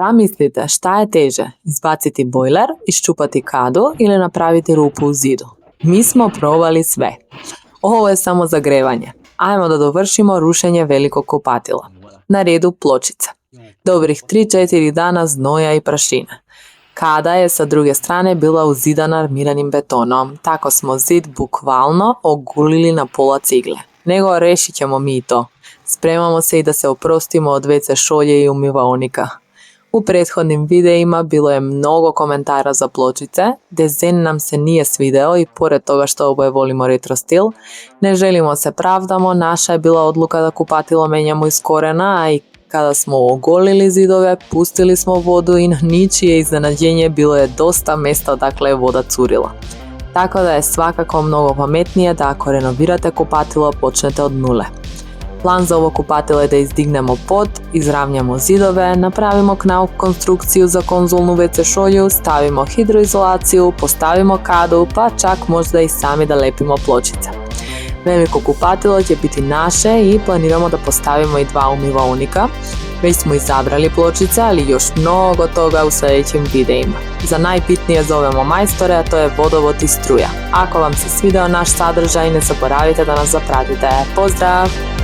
Pa mislite, šta je teže? Izbaciti bojler, iščupati kadu ili napraviti rupu u zidu? Mi smo probali sve. Ovo je samo zagrevanje. Ajmo da dovršimo rušenje velikog kupatila. Na redu pločice. Dobrih 3-4 dana znoja i prašine. Kada je sa druge strane bila uzidana armiranim betonom, tako smo zid bukvalno ogulili na pola cigle. Nego rešit ćemo mi to. Spremamo se i da se oprostimo od WC šolje i umivaonika. U prethodnim videima bilo je mnogo komentara za pločice, dizajn nam se nije svideo i pored toga što oboje volimo retro stil, ne želimo se pravdamo, naša je bila odluka da kupatilo menjamo iz korena, a i kada smo ogolili zidove, pustili smo vodu i na ničije iznenađenje bilo je dosta mjesta odakle je voda curila. Tako da je svakako mnogo pametnije da ako renovirate kupatilo počnete od nule. Plan za ovo kupatilo je da izdignemo pod, izravnjamo zidove, napravimo knauf konstrukciju za konzolnu WC šolju, stavimo hidroizolaciju, postavimo kadu, pa čak možda i sami da lepimo pločice. Veliko kupatilo će biti naše i planiramo da postavimo i 2 umivaonika. Već smo izabrali pločice, ali još mnogo toga u sljedećim videima. Za najbitnije zovemo majstore, a to je vodovod i struja. Ako vam se svideo naš sadržaj, ne zaboravite da nas zapratite. Pozdrav!